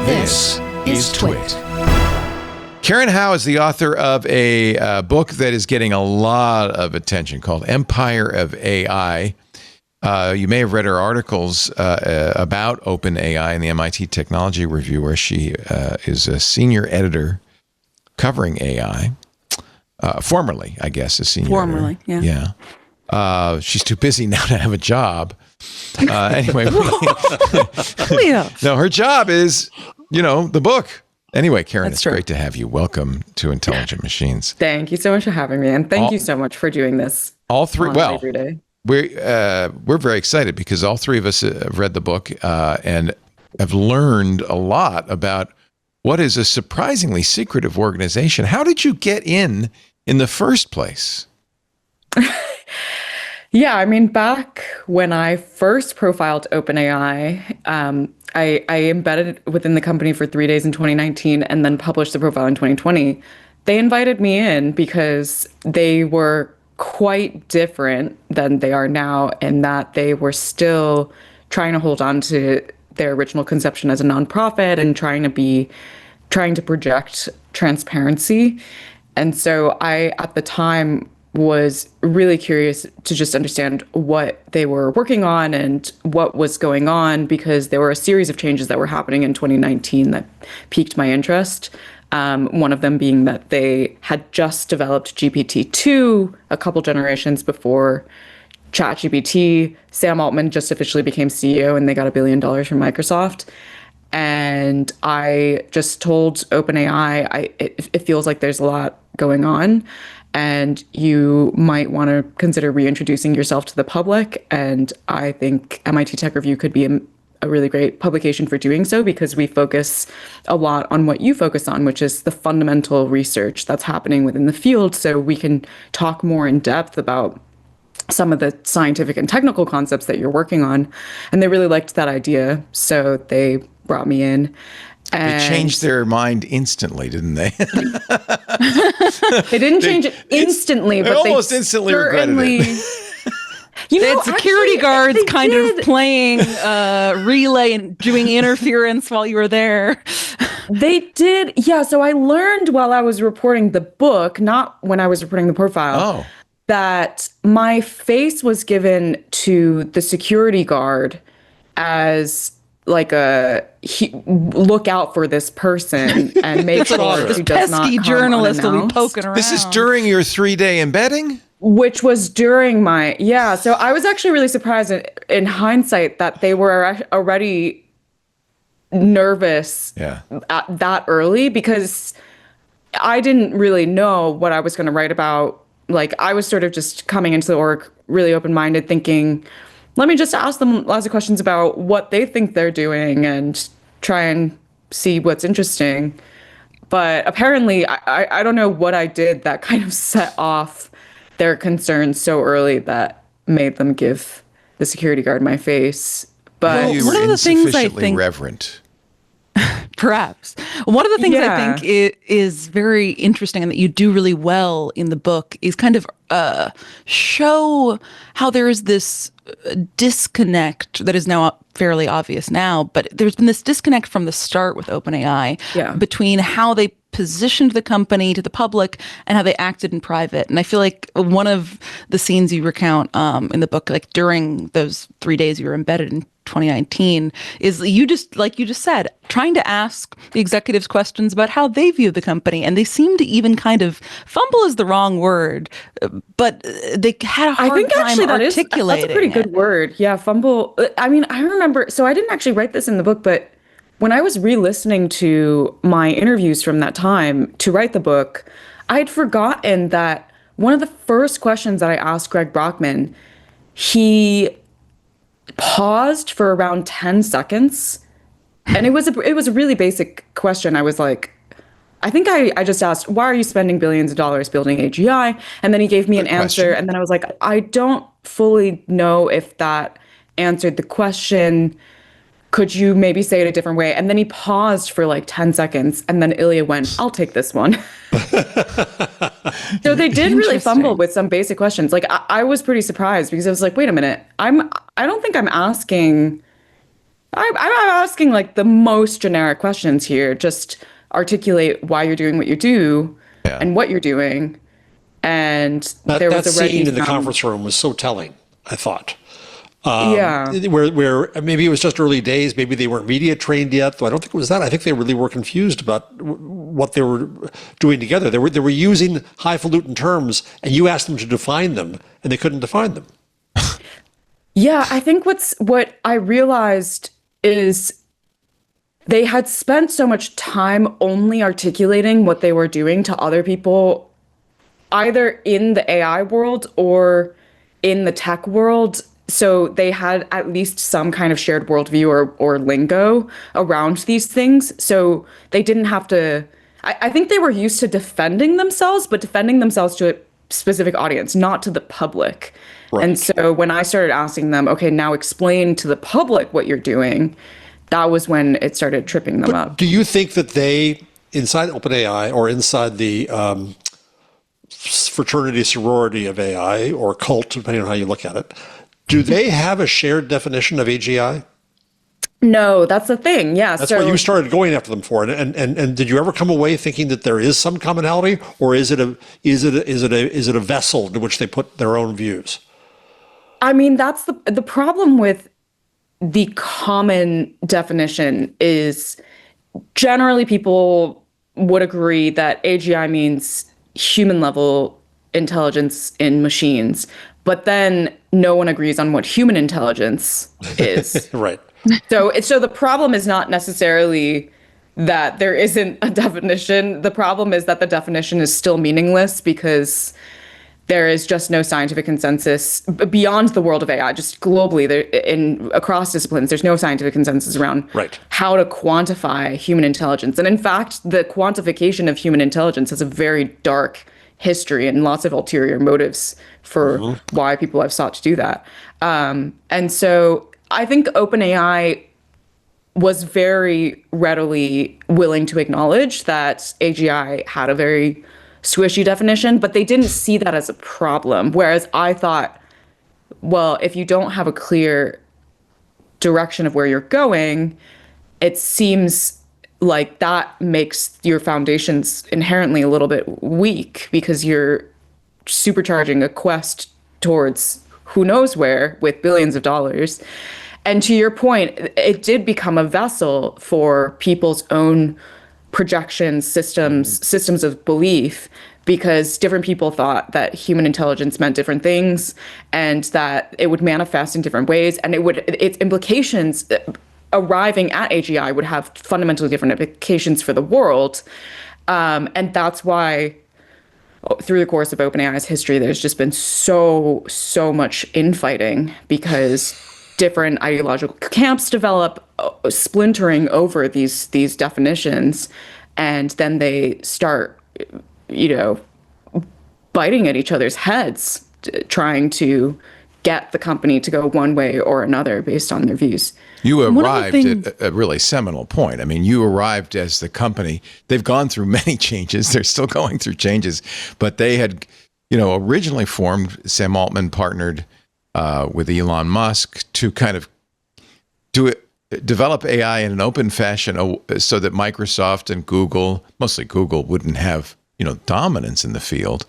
This is TWiT. Karen Howe is the author of a book that is getting a lot of attention called Empire of AI. You may have read her articles about OpenAI in the MIT Technology Review, where she is a senior editor covering AI. Formerly, I guess, a senior editor. Yeah. Yeah. She's too busy now to have a job. Anyway. Leo. No, her job is, the book. Anyway, Karen, That's it's true. great to have you. Welcome to Intelligent Machines. Thank you so much for having me, and thank you so much for doing this. All three. Well, every day. we're very excited because all three of us have read the book and have learned a lot about what is a surprisingly secretive organization. How did you get in the first place? Yeah, I mean, back when I first profiled OpenAI, I embedded within the company for 3 days in 2019 and then published the profile in 2020. They invited me in because they were quite different than they are now, in that they were still trying to hold on to their original conception as a nonprofit and trying to project transparency. And so I, at the time, was really curious to just understand what they were working on and what was going on, because there were a series of changes that were happening in 2019 that piqued my interest. One of them being that they had just developed GPT-2 a couple generations before ChatGPT. Sam Altman just officially became CEO and they got $1 billion from Microsoft. And I just told OpenAI, it feels like there's a lot going on, and you might want to consider reintroducing yourself to the public. And I think MIT Tech Review could be a really great publication for doing so, because we focus a lot on what you focus on, which is the fundamental research that's happening within the field. So we can talk more in depth about some of the scientific and technical concepts that you're working on. And they really liked that idea, so they brought me in. And They changed their mind instantly, didn't they? They didn't change it instantly, but almost instantly regretted it. They had security guards kind of playing relay and doing interference while you were there. They did. Yeah. So I learned while I was reporting the book, not when I was reporting the profile, that my face was given to the security guard as like look out for this person and make sure this he does not pesky come journalist will be unannounced. poking around. This is during your 3-day embedding? Which was during my, so I was actually really surprised in hindsight that they were already nervous at that early, because I didn't really know what I was going to write about. Like, I was sort of just coming into the org really open-minded, thinking, let me just ask them lots of questions about what they think they're doing and try and see what's interesting. But apparently, I don't know what I did that kind of set off their concerns so early that made them give the security guard my face. But you one were of the things I insufficiently think reverent. Perhaps. One of the things I think is very interesting and that you do really well in the book is kind of show how there is this disconnect that is now fairly obvious now, but there's been this disconnect from the start with OpenAI between how they positioned the company to the public and how they acted in private. And I feel like one of the scenes you recount in the book, like during those 3 days you were embedded in 2019, is you just, like you just said, trying to ask the executives questions about how they view the company. And they seem to even kind of, fumble is the wrong word, but they had a hard time articulating that's a pretty good word. Yeah, fumble. I mean, I remember, so I didn't actually write this in the book, but when I was re-listening to my interviews from that time to write the book, I'd forgotten that one of the first questions that I asked Greg Brockman, he paused for around 10 seconds. And it was a really basic question. I was like, I think I just asked, why are you spending billions of dollars building AGI? And then he gave me an answer. And then I was like, I don't fully know if that answered the question. Could you maybe say it a different way? And then he paused for like 10 seconds. And then Ilya went, I'll take this one. So they did really fumble with some basic questions. Like I was pretty surprised because I was like, wait a minute, I don't think I'm asking I'm asking like the most generic questions here. Just articulate why you're doing what you do Yeah. and what you're doing. And That there was that already scene in the some, conference room was so telling, I thought. yeah. Where maybe it was just early days, maybe they weren't media trained yet. Though I don't think it was that. I think they really were confused about what they were doing together. They were using highfalutin terms, and you asked them to define them, and they couldn't define them. Yeah, I think what I realized is they had spent so much time only articulating what they were doing to other people, either in the AI world or in the tech world. So they had at least some kind of shared worldview or lingo around these things. So they didn't have to, I think they were used to defending themselves, but defending themselves to a specific audience, not to the public. Right. And so when I started asking them, okay, now explain to the public what you're doing, that was when it started tripping them up. Do you think that they, inside OpenAI or inside the fraternity sorority of AI or cult, depending on how you look at it, do they have a shared definition of AGI? No, that's the thing. Yeah. That's so what you started going after them for. And did you ever come away thinking that there is some commonality, or is it a vessel in which they put their own views? I mean, that's the problem with the common definition is generally people would agree that AGI means human level intelligence in machines, but then no one agrees on what human intelligence is. Right. So the problem is not necessarily that there isn't a definition. The problem is that the definition is still meaningless because there is just no scientific consensus beyond the world of AI, just globally, across disciplines. There's no scientific consensus around Right. how to quantify human intelligence. And in fact, the quantification of human intelligence has a very dark history and lots of ulterior motives for why people have sought to do that. And so I think OpenAI was very readily willing to acknowledge that AGI had a very squishy definition, but they didn't see that as a problem. Whereas I thought, well, if you don't have a clear direction of where you're going, it seems like that makes your foundations inherently a little bit weak because you're supercharging a quest towards who knows where with billions of dollars. And to your point, it did become a vessel for people's own projections, systems of belief, because different people thought that human intelligence meant different things and that it would manifest in different ways, and its implications arriving at AGI would have fundamentally different implications for the world. And that's why through the course of OpenAI's history, there's just been so much infighting because different ideological camps develop, splintering over these definitions, and then they start, biting at each other's heads, trying to get the company to go one way or another based on their views. You arrived at a really seminal point. I mean, you arrived as the company. They've gone through many changes. They're still going through changes, but they had, originally formed. Sam Altman partnered with Elon Musk to kind of develop AI in an open fashion, so that Microsoft and Google, mostly Google, wouldn't have dominance in the field.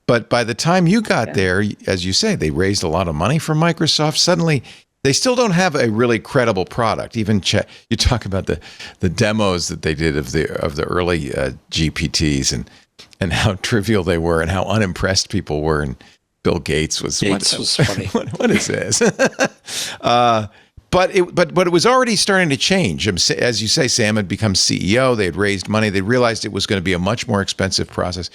But by the time you got there, as you say, they raised a lot of money from Microsoft. Suddenly, they still don't have a really credible product. Even you talk about the demos that they did of the early GPTs and how trivial they were and how unimpressed people were. And Bill Gates was funny. What is this? But it was already starting to change. As you say, Sam had become CEO. They had raised money. They realized it was going to be a much more expensive process.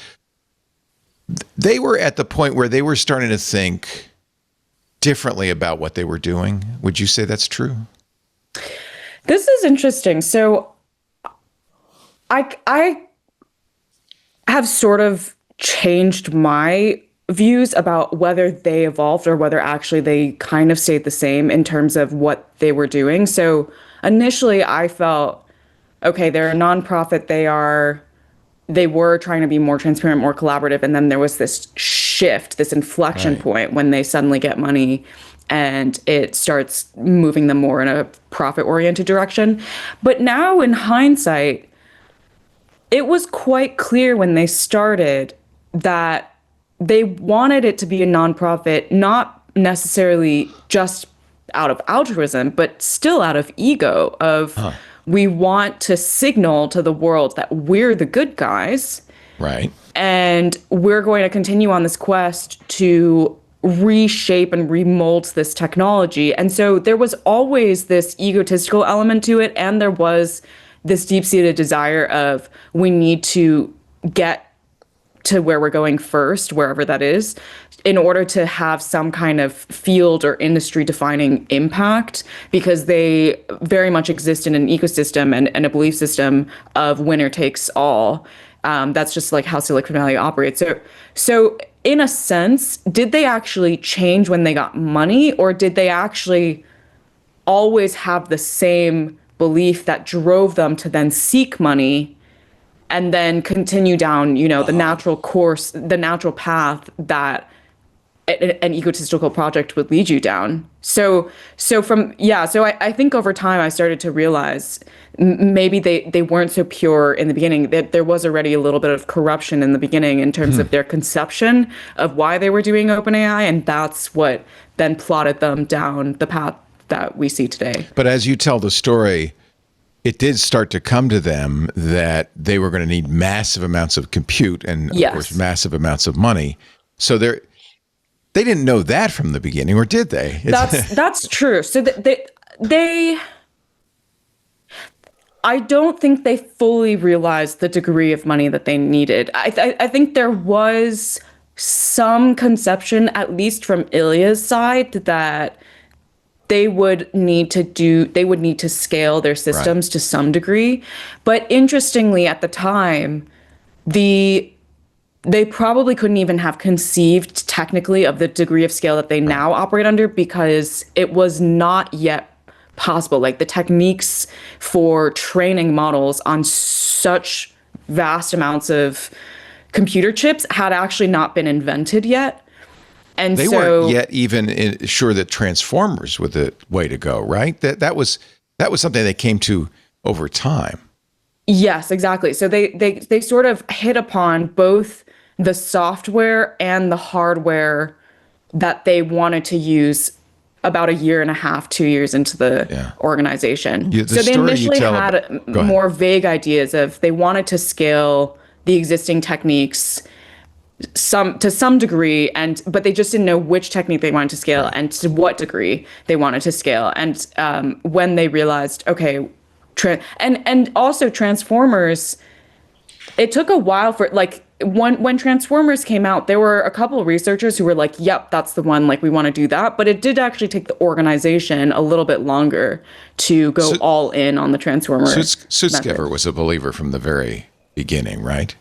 They were at the point where they were starting to think differently about what they were doing. Would you say that's true? This is interesting. So I have sort of changed my views about whether they evolved or whether actually they kind of stayed the same in terms of what they were doing. So initially I felt, okay, they're a nonprofit. They were trying to be more transparent, more collaborative. And then there was this shift, this inflection point when they suddenly get money and it starts moving them more in a profit-oriented direction. But now in hindsight, it was quite clear when they started that they wanted it to be a nonprofit, not necessarily just out of altruism, but still out of ego of we want to signal to the world that we're the good guys. Right. And we're going to continue on this quest to reshape and remold this technology. And so there was always this egotistical element to it, and there was this deep-seated desire of we need to get to where we're going first, wherever that is, in order to have some kind of field or industry defining impact, because they very much exist in an ecosystem and a belief system of winner takes all. That's just like how Silicon Valley operates. So in a sense, did they actually change when they got money, or did they actually always have the same belief that drove them to then seek money and then continue down, the natural course, the natural path that an egotistical project would lead you down? So I think over time I started to realize maybe they weren't so pure in the beginning, that there was already a little bit of corruption in the beginning in terms of their conception of why they were doing OpenAI, and that's what then plotted them down the path that we see today. But as you tell the story, it did start to come to them that they were going to need massive amounts of compute and, of course, massive amounts of money. So they didn't know that from the beginning, or did they? That's true. So they I don't think they fully realized the degree of money that they needed. I think there was some conception, at least from Ilya's side, that they would need to scale their systems to some degree. But interestingly, at the time, they probably couldn't even have conceived technically of the degree of scale that they now operate under, because it was not yet possible. Like, the techniques for training models on such vast amounts of computer chips had actually not been invented yet. And they weren't yet even sure that transformers were the way to go, right? That was something they came to over time. Yes, exactly. So they sort of hit upon both the software and the hardware that they wanted to use about 1.5 2 years into the organization. So they initially had more vague ideas of they wanted to scale the existing techniques to some degree, but they just didn't know which technique they wanted to scale and to what degree they wanted to scale. And when they realized, okay, and also Transformers, it took a while for, like, when Transformers came out, there were a couple of researchers who were like, yep, that's the one, like, we want to do that. But it did actually take the organization a little bit longer to go all in on the Transformers. Sutskever was a believer from the very beginning, right?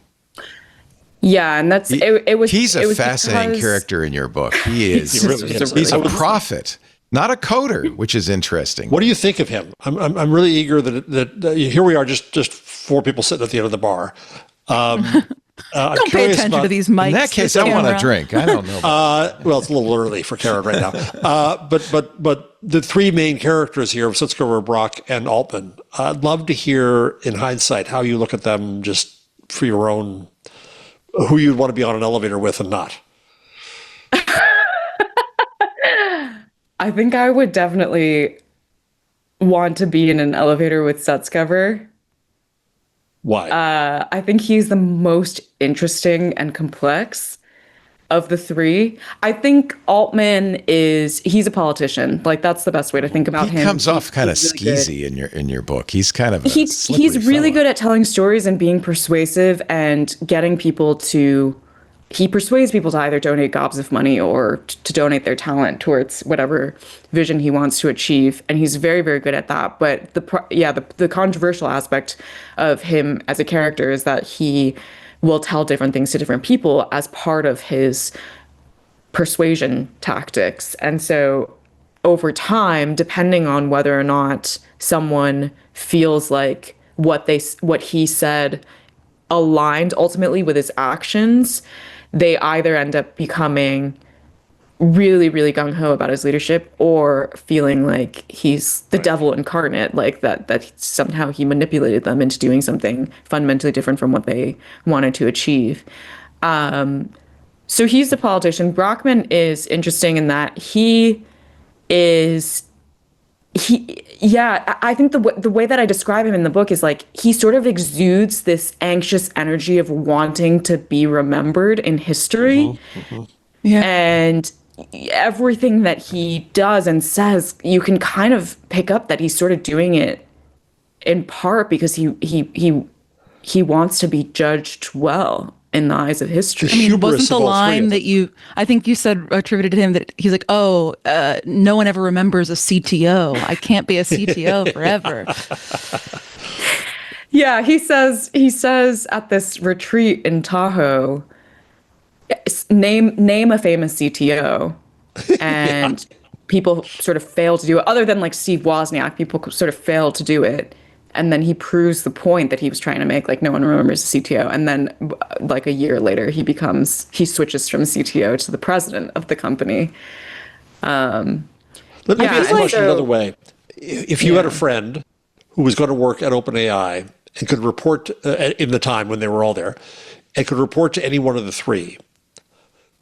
Yeah, and that's it was. He's a fascinating character in your book. He is. He's a prophet, not a coder, which is interesting. What do you think of him? I'm really eager that here we are, just 4 people sitting at the end of the bar. Don't pay attention to these mics. In that case, I want a drink. I don't know. Well, it's a little early for Karen right now. But the 3 main characters here, Sutskever, Brock, and Altman. I'd love to hear, in hindsight, how you look at them, just for your own, who you'd want to be on an elevator with and not. I think I would definitely want to be in an elevator with Sutskever. Why? I think he's the most interesting and complex of the 3. I think Altman he's a politician. Like, that's the best way to think about him. He comes off kind of skeezy in your book. He's kind of he's really good at telling stories and being persuasive and getting people to. He persuades people to either donate gobs of money or to donate their talent towards whatever vision he wants to achieve, and he's very, very good at that. But the controversial aspect of him as a character is that he will tell different things to different people as part of his persuasion tactics. And so over time, depending on whether or not someone feels like what he said aligned ultimately with his actions, they either end up becoming really, really gung-ho about his leadership, or feeling like he's the devil incarnate, like that somehow he manipulated them into doing something fundamentally different from what they wanted to achieve. So he's the politician. Brockman is interesting in that I think the way that I describe him in the book is like he sort of exudes this anxious energy of wanting to be remembered in history. Yeah. And everything that he does and says, you can kind of pick up that he's sort of doing it in part because he wants to be judged well in the eyes of history. I mean, Hubris wasn't the of all three line of that I think you said, attributed to him, that he's like, oh, no one ever remembers a CTO. I can't be a CTO forever. Yeah, he says at this retreat in Tahoe, name a famous CTO, and people sort of fail to do it. Other than like Steve Wozniak, people sort of fail to do it. And then he proves the point that he was trying to make, like no one remembers the CTO. And then like a year later, he switches from CTO to the president of the company. Let me ask the question another way. If you had a friend who was going to work at OpenAI and could report in the time when they were all there, and could report to any one of the three,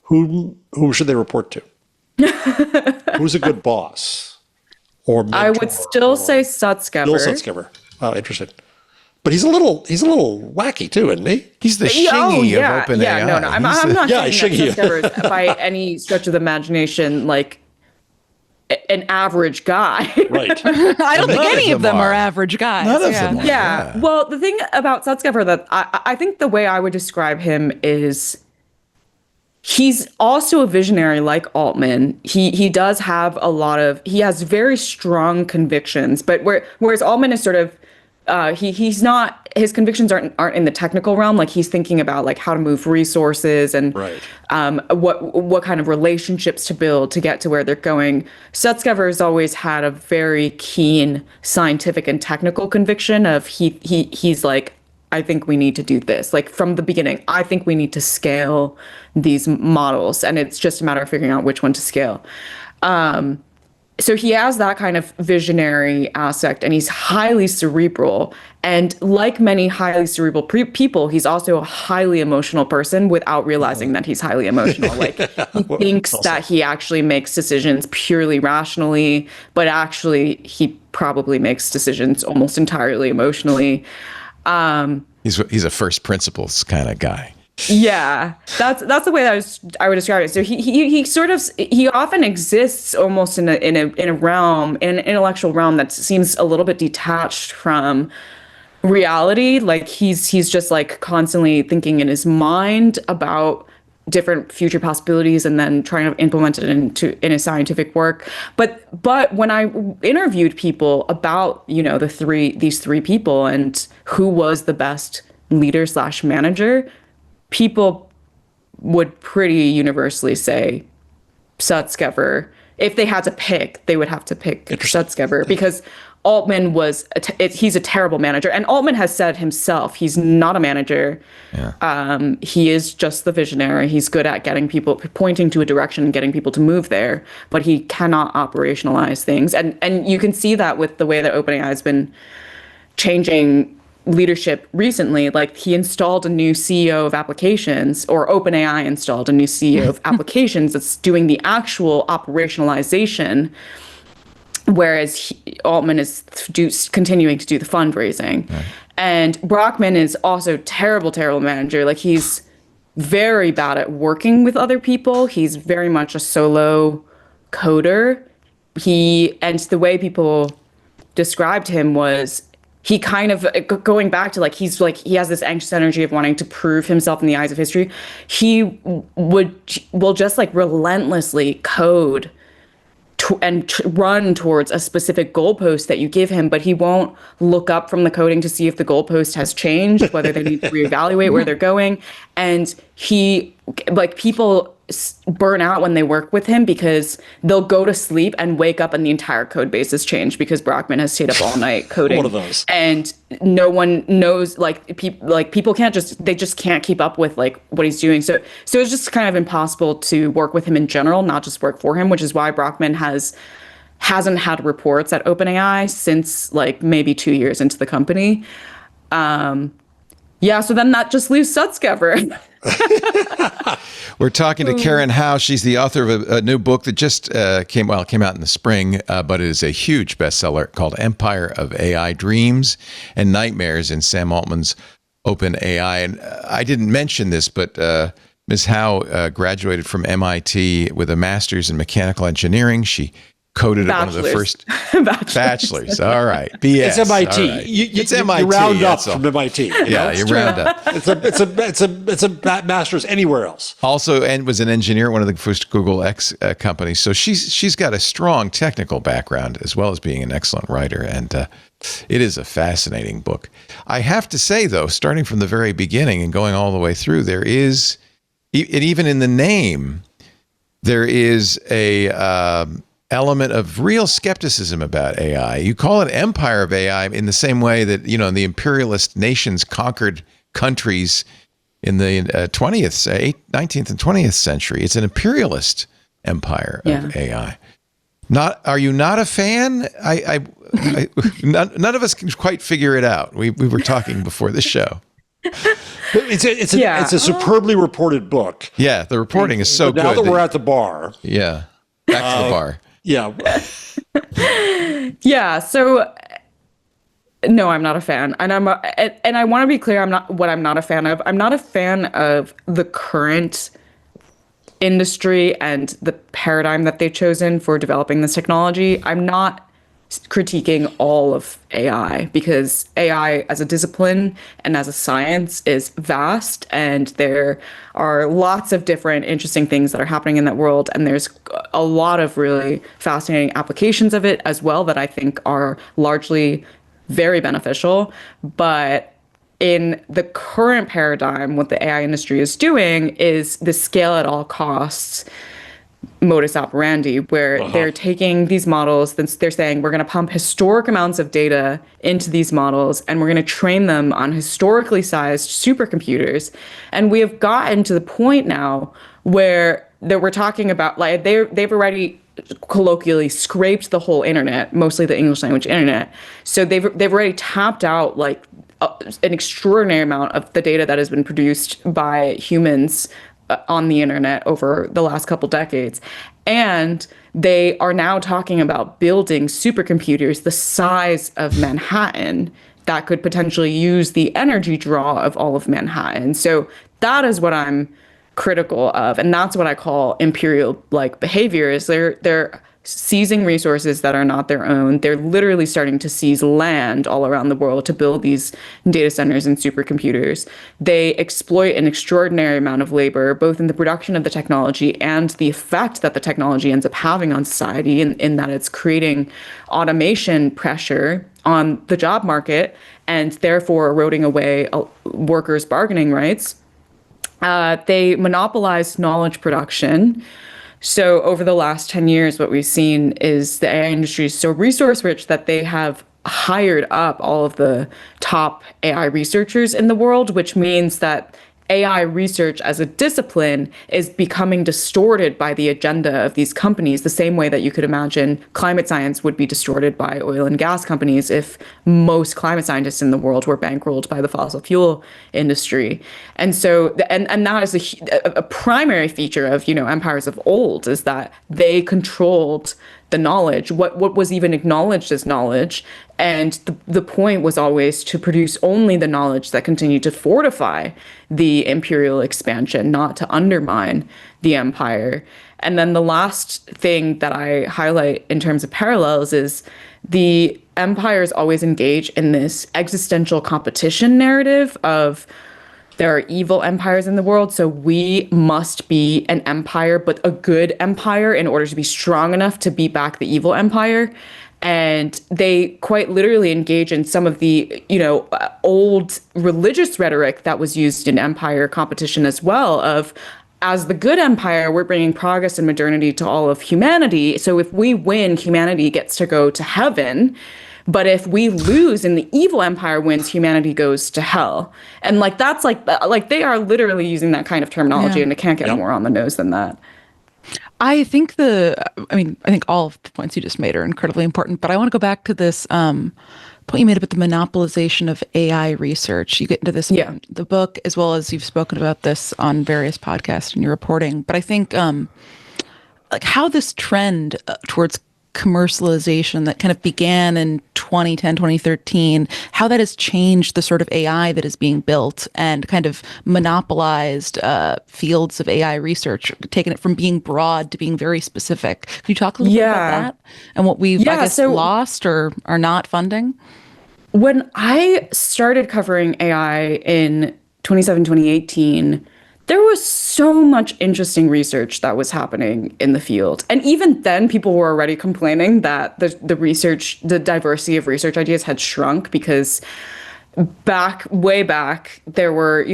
whom should they report to? Who's a good boss or mentor? I would still say Sutskever. Bill Sutskever. Oh, interesting. But he's a little wacky too, isn't he? He's the Shingy of OpenAI. Yeah, no. I'm not saying Shingy. that Sutskever is by any stretch of the imagination like an average guy. Right. I don't think None any of of them them are are. average guys. None of them are. Yeah. Well, the thing about Sutskever that I think the way I would describe him is he's also a visionary like Altman. He does have he has very strong convictions, but whereas Altman is sort of he's not, his convictions aren't in the technical realm. Like he's thinking about like how to move resources and what kind of relationships to build to get to where they're going. Sutskever has always had a very keen scientific and technical conviction of he's like, I think we need to do this. Like from the beginning, I think we need to scale these models, and it's just a matter of figuring out which one to scale. So he has that kind of visionary aspect, and he's highly cerebral. And like many highly cerebral people, he's also a highly emotional person without realizing that he's highly emotional. Like he thinks that he actually makes decisions purely rationally, but actually he probably makes decisions almost entirely emotionally. He's a first principles kind of guy. Yeah, that's the way that I would describe it. So he often exists almost in a realm, in an intellectual realm that seems a little bit detached from reality. Like he's just like constantly thinking in his mind about different future possibilities and then trying to implement it in his scientific work. But when I interviewed people about, these three people and who was the best leader / manager, people would pretty universally say Sutskever. If they had to pick, they would have to pick Sutskever because Altman he's a terrible manager. And Altman has said himself, he's not a manager. Yeah. He is just the visionary. He's good at getting people, pointing to a direction and getting people to move there, but he cannot operationalize things. And you can see that with the way that OpenAI has been changing leadership recently. Like he installed a new CEO of applications, or OpenAI installed a new CEO of applications that's doing the actual operationalization, whereas Altman is continuing to do the fundraising. Right. And Brockman is also terrible manager. Like he's very bad at working with other people. He's very much a solo coder. And the way people described him was he kind of, going back to like, he has this anxious energy of wanting to prove himself in the eyes of history. He will just like relentlessly code and run towards a specific goalpost that you give him, but he won't look up from the coding to see if the goalpost has changed, whether they need to reevaluate where they're going. And people burn out when they work with him because they'll go to sleep and wake up and the entire code base has changed because Brockman has stayed up all night coding. One of those. And no one knows, people can't they just can't keep up with like what he's doing. So it's just kind of impossible to work with him in general, not just work for him, which is why Brockman hasn't had reports at OpenAI since like maybe 2 years into the company. So then that just leaves Sutskever. We're talking to Karen Howe. She's the author of a new book that just came out in the spring, but it is a huge bestseller called Empire of AI: Dreams and Nightmares in Sam Altman's OpenAI. And I didn't mention this, but Ms. Howe graduated from MIT with a master's in mechanical engineering. She coded at one of the first bachelors. All right. BS. It's MIT. Right. It's MIT. You round up from MIT. You round up. It's a master's anywhere else. Also, and was an engineer at one of the first Google X companies. So she's got a strong technical background as well as being an excellent writer. And it is a fascinating book. I have to say, though, starting from the very beginning and going all the way through, there is, and even in the name, there is a element of real skepticism about AI. You call it empire of AI in the same way that, the imperialist nations conquered countries in the 19th and 20th century. It's an imperialist empire of AI. Are you not a fan? None of us can quite figure it out. We were talking before the show. It's a superbly reported book. Yeah, the reporting is so good. Now that we're at the bar. Yeah, back to the bar. Yeah. So no, I'm not a fan. And I want to be clear, I'm not a fan of. I'm not a fan of the current industry and the paradigm that they've chosen for developing this technology. I'm not critiquing all of AI because AI as a discipline and as a science is vast, and there are lots of different interesting things that are happening in that world, and there's a lot of really fascinating applications of it as well that I think are largely very beneficial. But in the current paradigm, what the AI industry is doing is the scale at all costs modus operandi, where they're taking these models, then they're saying we're going to pump historic amounts of data into these models and we're going to train them on historically sized supercomputers. And we have gotten to the point now where we're talking about, like, they've already colloquially scraped the whole internet, mostly the English language internet. So they've already tapped out like an extraordinary amount of the data that has been produced by humans on the internet over the last couple decades. And they are now talking about building supercomputers the size of Manhattan that could potentially use the energy draw of all of Manhattan. So that is what I'm critical of. And that's what I call imperial like behavior. Is they're seizing resources that are not their own. They're literally starting to seize land all around the world to build these data centers and supercomputers. They exploit an extraordinary amount of labor, both in the production of the technology and the effect that the technology ends up having on society, in that it's creating automation pressure on the job market and therefore eroding away workers' bargaining rights. They monopolize knowledge production. So over the last 10 years, what we've seen is the AI industry is so resource rich that they have hired up all of the top AI researchers in the world, which means that AI research as a discipline is becoming distorted by the agenda of these companies, the same way that you could imagine climate science would be distorted by oil and gas companies if most climate scientists in the world were bankrolled by the fossil fuel industry. And so, and that is a primary feature of, empires of old, is that they controlled the knowledge, what was even acknowledged as knowledge. And the point was always to produce only the knowledge that continued to fortify the imperial expansion, not to undermine the empire. And then the last thing that I highlight in terms of parallels is the empires always engage in this existential competition narrative of there are evil empires in the world, so we must be an empire, but a good empire, in order to be strong enough to beat back the evil empire. And they quite literally engage in some of the, old religious rhetoric that was used in empire competition as well, of as the good empire, we're bringing progress and modernity to all of humanity. So if we win, humanity gets to go to heaven. But if we lose and the evil empire wins, humanity goes to hell. And like that's like they are literally using that kind of terminology, and it can't get more on the nose than that. I think I think all of the points you just made are incredibly important, but I want to go back to this point you made about the monopolization of AI research. You get into this in the book, as well as you've spoken about this on various podcasts in your reporting. But I think like how this trend towards commercialization that kind of began in 2010, 2013, how that has changed the sort of AI that is being built and kind of monopolized fields of AI research, taking it from being broad to being very specific. Can you talk a little bit about that and what we've, I guess, lost or are not funding? When I started covering AI in 2017, 2018, there was so much interesting research that was happening in the field. And even then, people were already complaining that the diversity of research ideas had shrunk because way back, there were,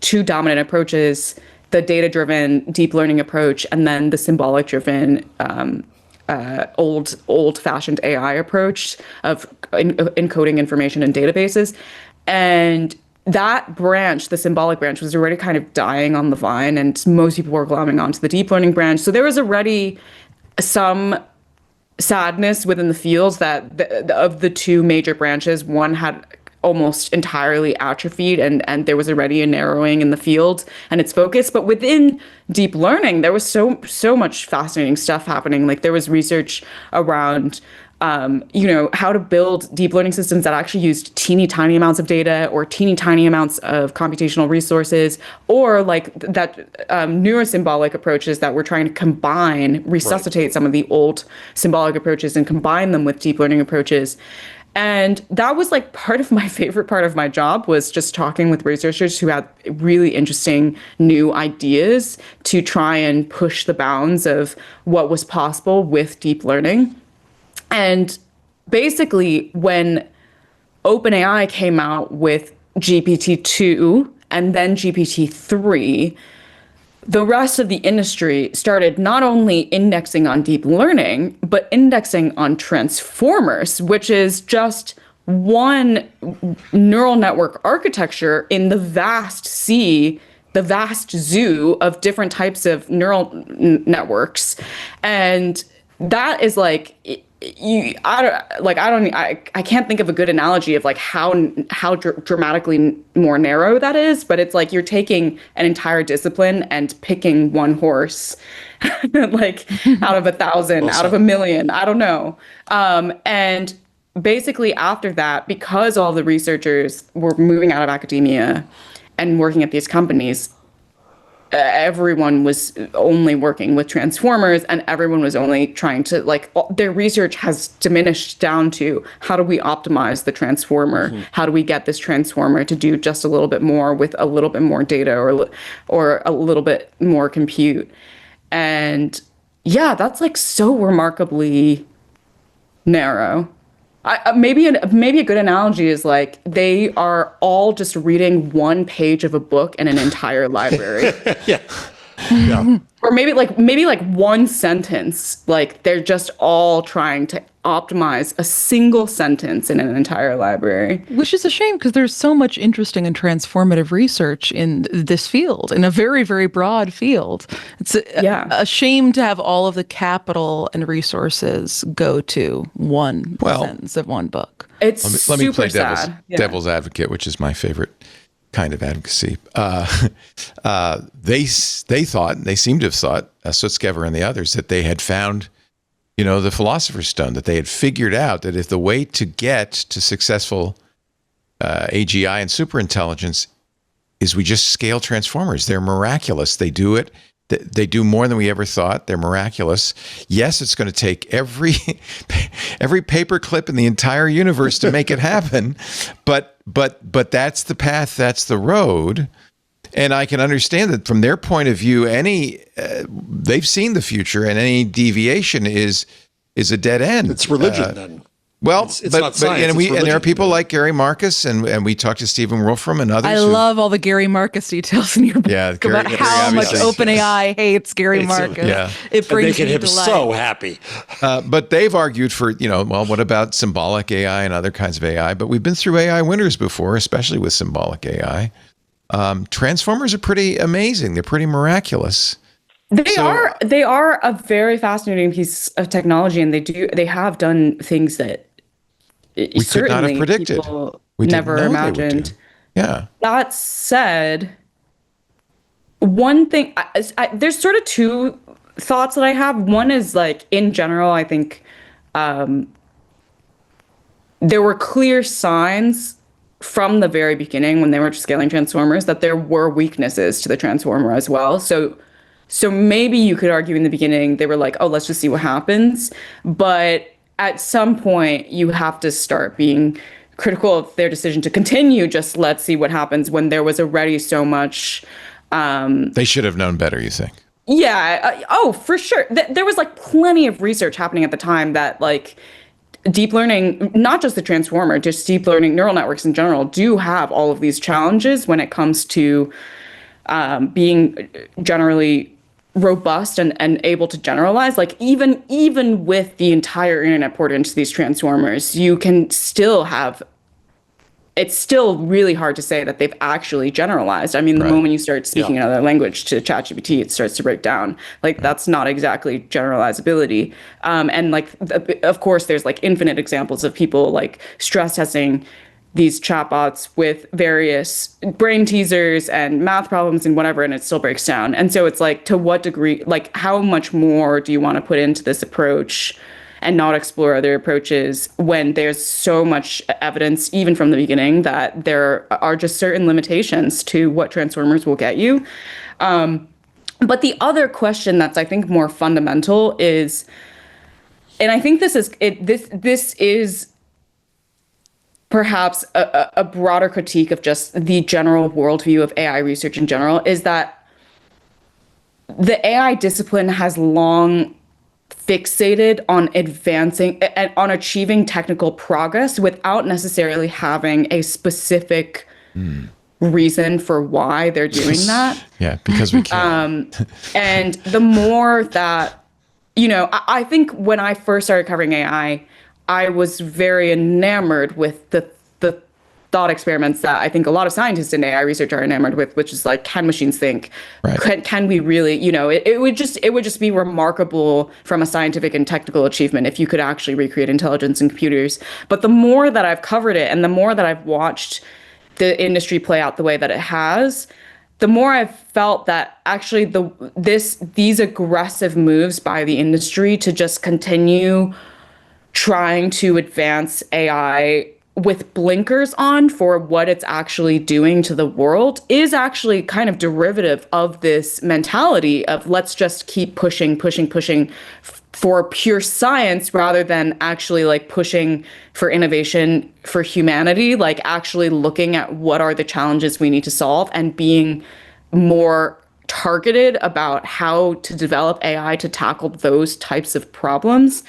two dominant approaches, the data-driven deep learning approach, and then the symbolic-driven old-fashioned AI approach of encoding information in databases. And that branch, the symbolic branch, was already kind of dying on the vine, and most people were glomming onto the deep learning branch. So there was already some sadness within the fields that of the two major branches, one had almost entirely atrophied, and there was already a narrowing in the field and its focus. But within deep learning, there was so much fascinating stuff happening. Like there was research around how to build deep learning systems that actually used teeny tiny amounts of data or teeny tiny amounts of computational resources, or like that neurosymbolic approaches that were trying to resuscitate some of the old symbolic approaches and combine them with deep learning approaches. And that was like part of my favorite part of my job, was just talking with researchers who had really interesting new ideas to try and push the bounds of what was possible with deep learning. And basically, when OpenAI came out with GPT-2 and then GPT-3, the rest of the industry started not only indexing on deep learning, but indexing on transformers, which is just one neural network architecture in the vast zoo of different types of neural networks. And that is like, I can't think of a good analogy of like how dramatically more narrow that is, but it's like you're taking an entire discipline and picking one horse, like out of 1,000, out of 1,000,000, I don't know. And basically after that, because all the researchers were moving out of academia and working at these companies, everyone was only working with transformers, and everyone was only trying to, like, their research has diminished down to how do we optimize the transformer? How do we get this transformer to do just a little bit more with a little bit more data or a little bit more compute? And yeah, that's like so remarkably narrow. Maybe a good analogy is like they are all just reading one page of a book in an entire library. Yeah. Or maybe like one sentence. Like they're just all trying to optimize a single sentence in an entire library. Which is a shame, because there's so much interesting and transformative research in this field, in a very, very broad field. It's a shame to have all of the capital and resources go to one sentence of one book. It's let me play sad. devil's advocate, which is my favorite kind of advocacy. They seem to have thought, Sutskever and the others, that they had found, the philosopher's stone, that they had figured out that if the way to get to successful AGI and superintelligence is we just scale transformers. They're miraculous. They do it. They do more than we ever thought. They're miraculous. Yes, it's going to take every paperclip in the entire universe to make it happen, but that's the path. That's the road. And I can understand that from their point of view, they've seen the future, and any deviation is a dead end. It's religion then. Well, It's not science. and there are people like Gary Marcus, and we talked to Stephen Wolfram and others. I love all the Gary Marcus details in your book about how much OpenAI hates Gary Marcus. Yeah. It brings making me him delight. so happy. But they've argued for, well, what about symbolic AI and other kinds of AI? But we've been through AI winters before, especially with symbolic AI. Transformers are pretty amazing. They're pretty miraculous. They are a very fascinating piece of technology, and they have done things that we could not have predicted. We never imagined. Yeah. That said, one thing, there's sort of two thoughts that I have. One is like, in general, I think there were clear signs from the very beginning when they were scaling Transformers that there were weaknesses to the Transformer as well. So maybe you could argue in the beginning they were like, oh, let's just see what happens. But at some point, you have to start being critical of their decision to continue. Just let's see what happens when there was already so much. They should have known better, you think? Yeah. Oh, for sure. There was like plenty of research happening at the time that like deep learning, not just the Transformer, just deep learning neural networks in general, do have all of these challenges when it comes to being generally robust and able to generalize. Like even with the entire internet poured into these Transformers, you can still have, it's still really hard to say that they've actually generalized. I mean, the moment you start speaking another language to ChatGPT, it starts to break down. Like that's not exactly generalizability. And like, of course, there's like infinite examples of people like stress testing these chatbots with various brain teasers and math problems and whatever, and it still breaks down. And so it's like, to what degree, like how much more do you want to put into this approach and not explore other approaches when there's so much evidence, even from the beginning, that there are just certain limitations to what Transformers will get you. But the other question that's, I think, more fundamental is, and I think this is perhaps a broader critique of just the general worldview of AI research in general, is that the AI discipline has long fixated on advancing and on achieving technical progress without necessarily having a specific reason for why they're doing that. Yeah, because we can. And the more that, I think when I first started covering AI, I was very enamored with the thought experiments that I think a lot of scientists in AI research are enamored with, which is like, can machines think? Right. Can we really, it would just be remarkable from a scientific and technical achievement if you could actually recreate intelligence in computers. But the more that I've covered it and the more that I've watched the industry play out the way that it has, the more I've felt that actually these aggressive moves by the industry to just continue trying to advance AI with blinkers on for what it's actually doing to the world is actually kind of derivative of this mentality of let's just keep pushing for pure science rather than actually like pushing for innovation for humanity, like actually looking at what are the challenges we need to solve and being more targeted about how to develop AI to tackle those types of problems.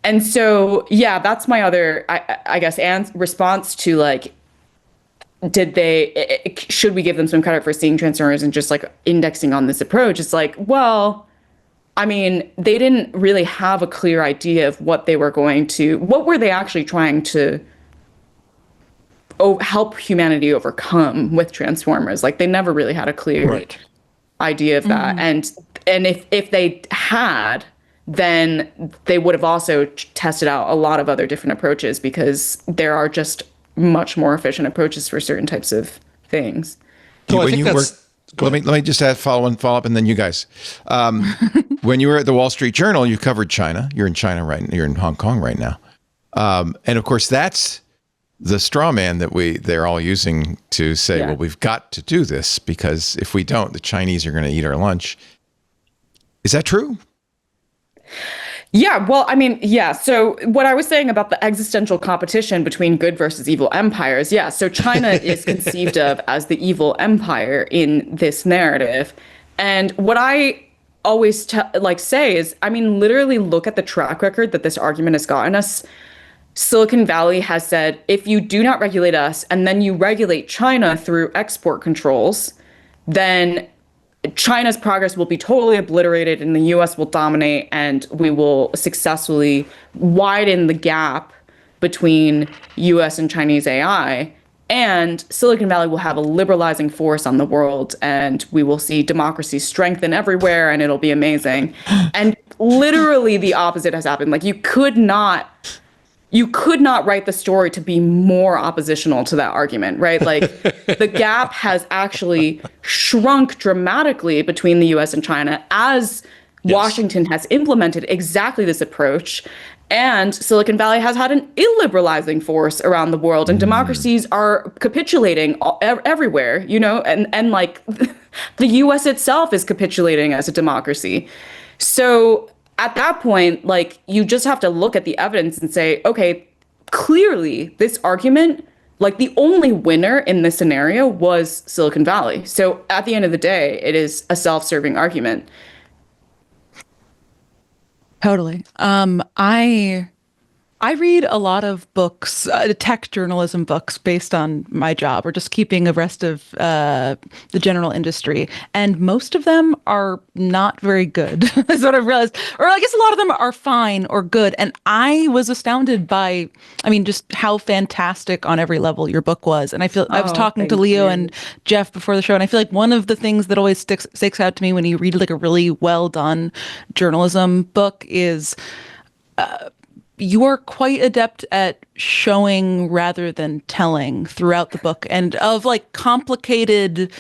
And so, yeah, that's my other, I guess, response to like, should we give them some credit for seeing Transformers and just like indexing on this approach? It's like, well, I mean, they didn't really have a clear idea of what were they actually trying to help humanity overcome with Transformers? Like they never really had a clear idea of that. And if they had, then they would have also tested out a lot of other different approaches because there are just much more efficient approaches for certain types of things. So I think let me just follow up, and then you guys. When you were at the Wall Street Journal, you covered China. You're in China you're in Hong Kong right now, and of course that's the straw man that they're all using to say, well, we've got to do this because if we don't, the Chinese are going to eat our lunch. Is that true? Yeah, well, I mean, yeah. So what I was saying about the existential competition between good versus evil empires, yeah. So China is conceived of as the evil empire in this narrative. And what I always say is, I mean, literally look at the track record that this argument has gotten us. Silicon Valley has said, if you do not regulate us and then you regulate China through export controls, then China's progress will be totally obliterated and the US will dominate and we will successfully widen the gap between US and Chinese AI. And Silicon Valley will have a liberalizing force on the world and we will see democracy strengthen everywhere and it'll be amazing. And literally the opposite has happened. Like you could not write the story to be more oppositional to that argument, right? Like the gap has actually shrunk dramatically between the US and China as Washington has implemented exactly this approach. And Silicon Valley has had an illiberalizing force around the world, and democracies are capitulating everywhere, and like the US itself is capitulating as a democracy. So at that point, like, you just have to look at the evidence and say, okay, clearly this argument, like, the only winner in this scenario was Silicon Valley. So at the end of the day, it is a self-serving argument. Totally. I read a lot of books, tech journalism books based on my job or just keeping abreast of the general industry. And most of them are not very good, is what I've realized. Or I guess a lot of them are fine or good. And I was astounded by, just how fantastic on every level your book was. And I was talking to Leo and Jeff before the show, and I feel like one of the things that always sticks out to me when you read like a really well done journalism book is you are quite adept at showing rather than telling throughout the book, and of like complicated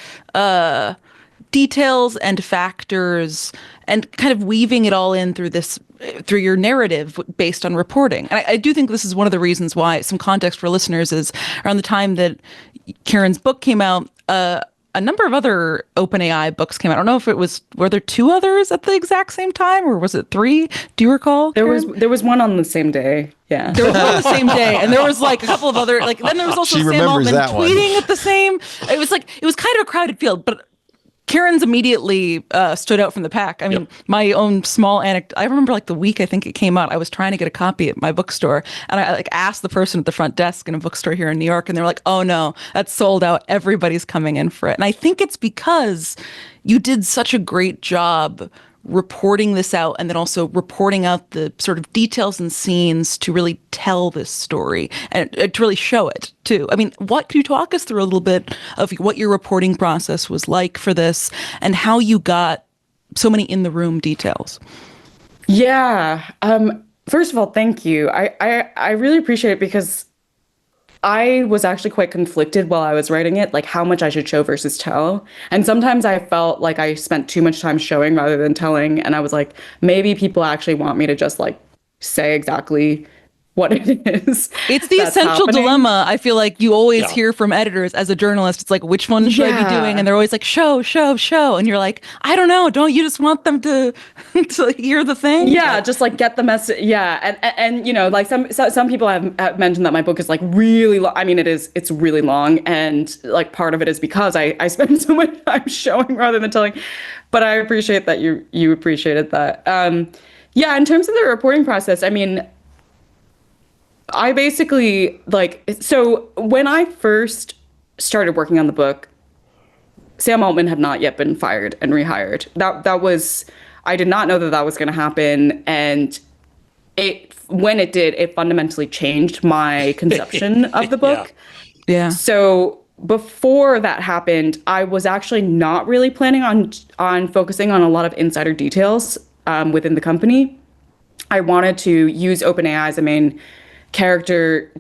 details and factors, and kind of weaving it all in through your narrative based on reporting. And I do think this is one of the reasons why, some context for listeners, is around the time that Karen's book came out, a number of other OpenAI books came out. I don't know if were there two others at the exact same time, or was it three? Do you recall, Karen? There was one on the same day. Yeah. There was one on the same day, and there was like a couple of other, like, then there was also Sam Altman tweeting at the same. It was kind of a crowded field, but Karen's immediately stood out from the pack. My own small anecdote. I remember like the week I think it came out, I was trying to get a copy at my bookstore, and I like asked the person at the front desk in a bookstore here in New York, and they were like, "Oh no, that's sold out. Everybody's coming in for it." And I think it's because you did such a great job reporting this out, and then also reporting out the sort of details and scenes to really tell this story and to really show it too. What could you talk us through a little bit of what your reporting process was like for this and how you got so many in the room details? Yeah. First of all, thank you. I really appreciate it, because I was actually quite conflicted while I was writing it, like how much I should show versus tell. And sometimes I felt like I spent too much time showing rather than telling. And I was like, maybe people actually want me to just like say exactly what it is. It's the essential dilemma. I feel like you always hear from editors as a journalist. It's like, which one should I be doing? And they're always like, show. And you're like, I don't know. Don't you just want them to hear the thing? Yeah, just like get the message. Yeah. And like some people have mentioned that my book is like really long. It's really long. And like part of it is because I spend so much time showing rather than telling. But I appreciate that you appreciated that. Yeah, in terms of the reporting process, I basically so when I first started working on the book, Sam Altman had not yet been fired and rehired. I did not know that was going to happen. And when it did, it fundamentally changed my conception of the book. Yeah. So before that happened, I was actually not really planning on focusing on a lot of insider details within the company. I wanted to use OpenAI as a main character,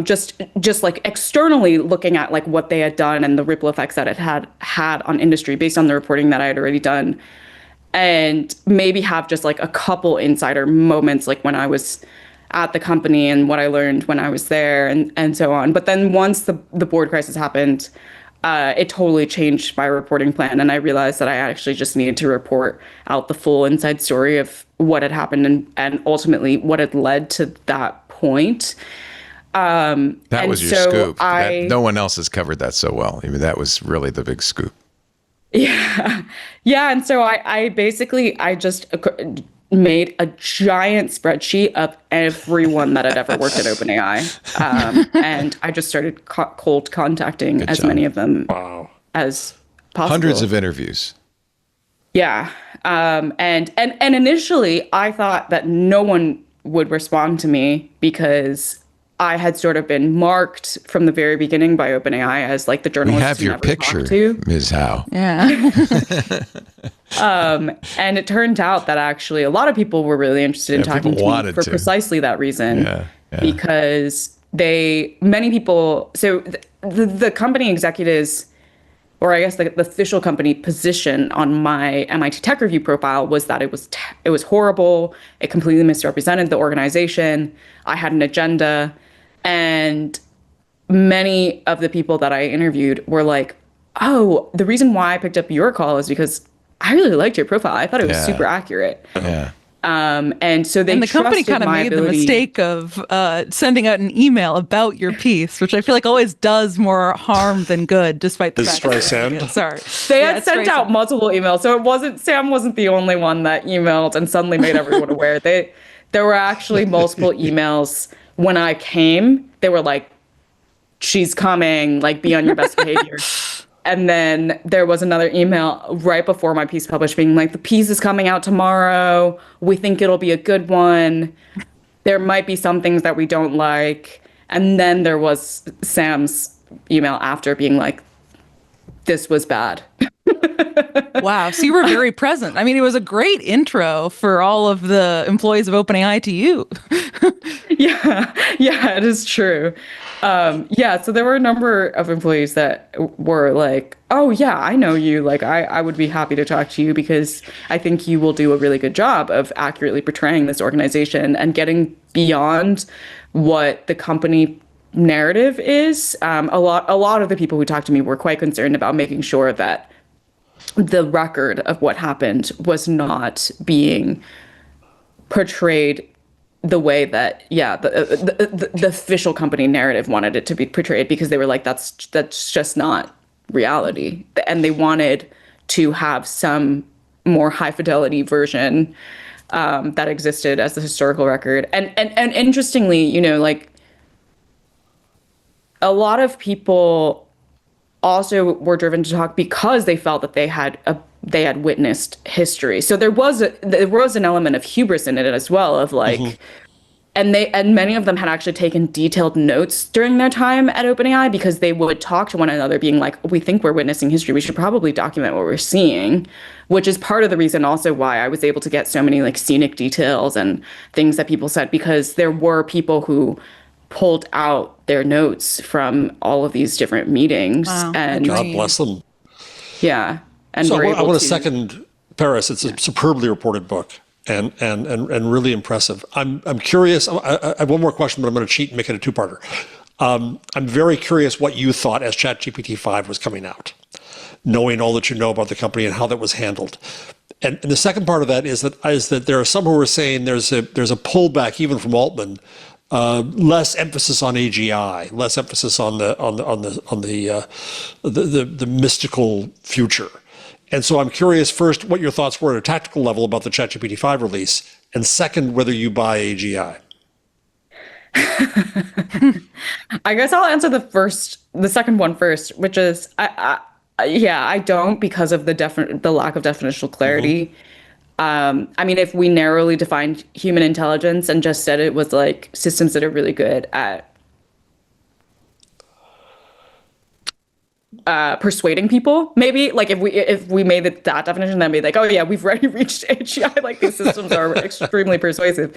just like externally looking at like what they had done and the ripple effects that it had on industry based on the reporting that I had already done, and maybe have just like a couple insider moments like when I was at the company and what I learned when I was there and so on. But then once the board crisis happened, it totally changed my reporting plan, and I realized that I actually just needed to report out the full inside story of what had happened and ultimately what had led to that point. That was your scoop. No one else has covered that so well. That was really the big scoop. Yeah. And so I basically just made a giant spreadsheet of everyone that had ever worked at OpenAI. And I just started cold contacting as many of them as possible. Hundreds of interviews. Yeah. And initially I thought that no one would respond to me because I had sort of been marked from the very beginning by OpenAI as like the We journalist have you your never picture, talk to. Ms. Howe. Yeah. And it turned out that actually a lot of people were really interested in talking to me for precisely that reason. Because many people, so the company executives, or I guess the official company position on my MIT Tech Review profile was that it was horrible. It completely misrepresented the organization. I had an agenda. And many of the people that I interviewed were like, oh, the reason why I picked up your call is because I really liked your profile. I thought it was super accurate. Yeah. And so they And the company kind of made the mistake of sending out an email about your piece, which I feel like always does more harm than good, despite the fact that sorry. They had sent out multiple emails. So Sam wasn't the only one that emailed and suddenly made everyone aware. There were actually multiple emails when I came. They were like, she's coming, like, be on your best behavior. And then there was another email right before my piece published being like, the piece is coming out tomorrow. We think it'll be a good one. There might be some things that we don't like. And then there was Sam's email after being like, this was bad. Wow. So you were very present. I mean, it was a great intro for all of the employees of OpenAI to you. Yeah, it is true. So there were a number of employees that were like, oh, yeah, I know you. Like, I would be happy to talk to you because I think you will do a really good job of accurately portraying this organization and getting beyond what the company narrative is. A lot of the people who talked to me were quite concerned about making sure that the record of what happened was not being portrayed the way that the official company narrative wanted it to be portrayed, because they were like, that's just not reality, and they wanted to have some more high fidelity version that existed as the historical record. And interestingly, you know, like, a lot of people also were driven to talk because they felt that they had witnessed history. So there was an element of hubris in it as well, of like, and many of them had actually taken detailed notes during their time at OpenAI, because they would talk to one another being like, we think we're witnessing history. We should probably document what we're seeing, which is part of the reason also why I was able to get so many like scenic details and things that people said, because there were people who pulled out their notes from all of these different meetings. Wow. And God bless them. Yeah. And so I want to second Paris. It's a superbly reported book and really impressive. I'm curious. I have one more question, but I'm going to cheat and make it a two-parter. I'm very curious what you thought as ChatGPT 5 was coming out, knowing all that you know about the company and how that was handled. And the second part of that is that there are some who are saying there's a pullback even from Altman. Less emphasis on AGI, less emphasis on the mystical future. And so I'm curious, first, what your thoughts were at a tactical level about the ChatGPT 5 release, and second, whether you buy AGI. I guess I'll answer the second one first, which is I don't, because of the lack of definitional clarity. I mean, if we narrowly defined human intelligence and just said it was like systems that are really good at persuading people, maybe, like, if we made that definition, then be like, oh yeah, we've already reached AGI, like these systems are extremely persuasive.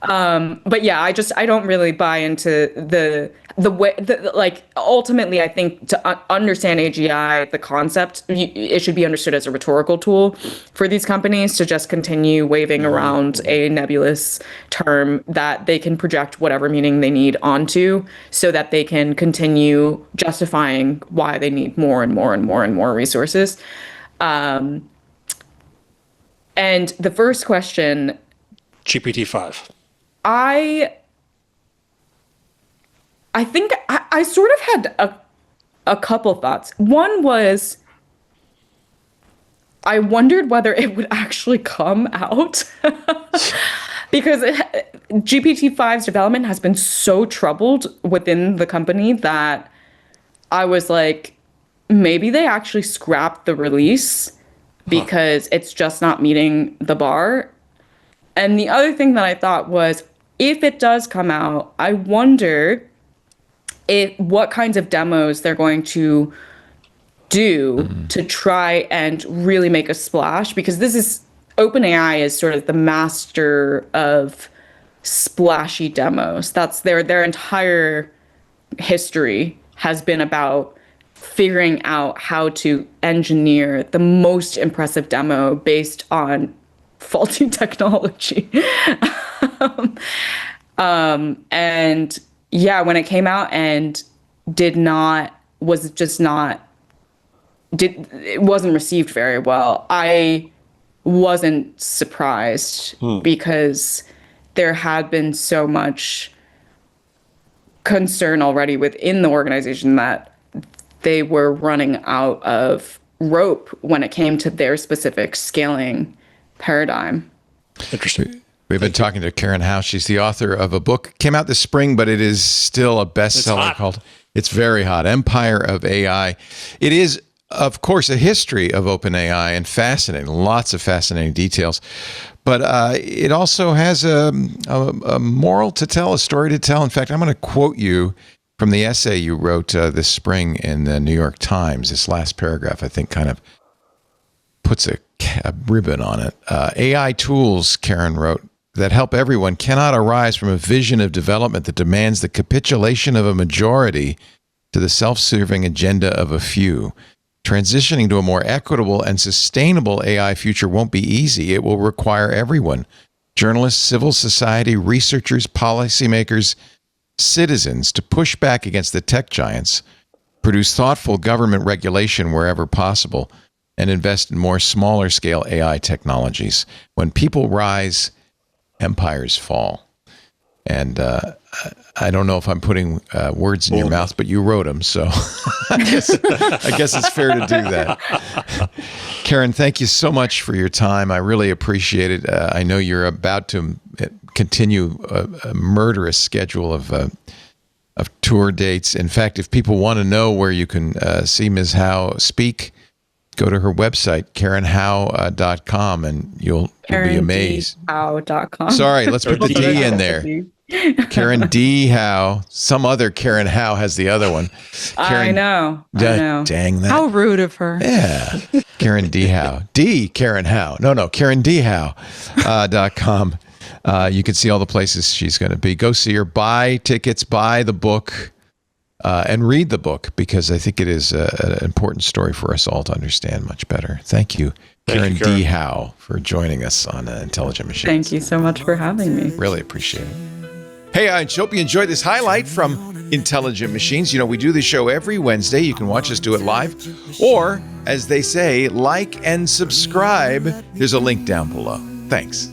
But yeah, I don't really buy into the way like, ultimately, I think to understand AGI, the concept, it should be understood as a rhetorical tool for these companies to just continue waving around a nebulous term that they can project whatever meaning they need onto, so that they can continue justifying why they need more and more and more and more resources. And the first question, GPT-5. I think I sort of had a couple thoughts. One was, I wondered whether it would actually come out because GPT-5's development has been so troubled within the company that I was like, maybe they actually scrapped the release because it's just not meeting the bar. And the other thing that I thought was, if it does come out, I wonder what kinds of demos they're going to do to try and really make a splash, because OpenAI is sort of the master of splashy demos. That's their entire history has been about figuring out how to engineer the most impressive demo based on faulty technology. And yeah, when it came out and it wasn't received very well, I wasn't surprised because there had been so much concern already within the organization that they were running out of rope when it came to their specific scaling paradigm. Interesting. We've been talking to Karen Howe. She's the author of a book, came out this spring, but it is still a bestseller called, it's very hot, Empire of AI. It is, of course, a history of OpenAI and fascinating, lots of fascinating details. But it also has a moral to tell, a story to tell. In fact, I'm going to quote you from the essay you wrote this spring in the New York Times. This last paragraph, I think, kind of puts a ribbon on it. AI tools, Karen wrote, that help everyone cannot arise from a vision of development that demands the capitulation of a majority to the self-serving agenda of a few. Transitioning to a more equitable and sustainable AI future won't be easy. It will require everyone, journalists, civil society, researchers, policymakers, citizens, to push back against the tech giants, produce thoughtful government regulation wherever possible, and invest in more smaller-scale AI technologies. When people rise, empires fall. And I don't know if I'm putting words in your mouth, but you wrote them, so I guess it's fair to do that. Karen, thank you so much for your time. I really appreciate it. I know you're about to continue a murderous schedule of tour dates. In fact, if people want to know where you can see Ms. Howe speak, go to her website, KarenHowe.com, and you'll be amazed. KarenDHowe.com. Sorry, let's put the D in there. Karen D. Howe. Some other Karen Howe has the other one. I know. Dang that. How rude of her. Yeah. Karen D. Howe. Karen Howe. No, KarenDHowe.com. You can see all the places she's going to be. Go see her. Buy tickets. Buy the book. And read the book, because I think it is an important story for us all to understand much better. Thank you, Karen D. Howe, for joining us on Intelligent Machines. Thank you so much for having me. Really appreciate it. Hey, I hope you enjoyed this highlight from Intelligent Machines. You know, we do the show every Wednesday. You can watch us do it live. Or, as they say, like and subscribe. There's a link down below. Thanks.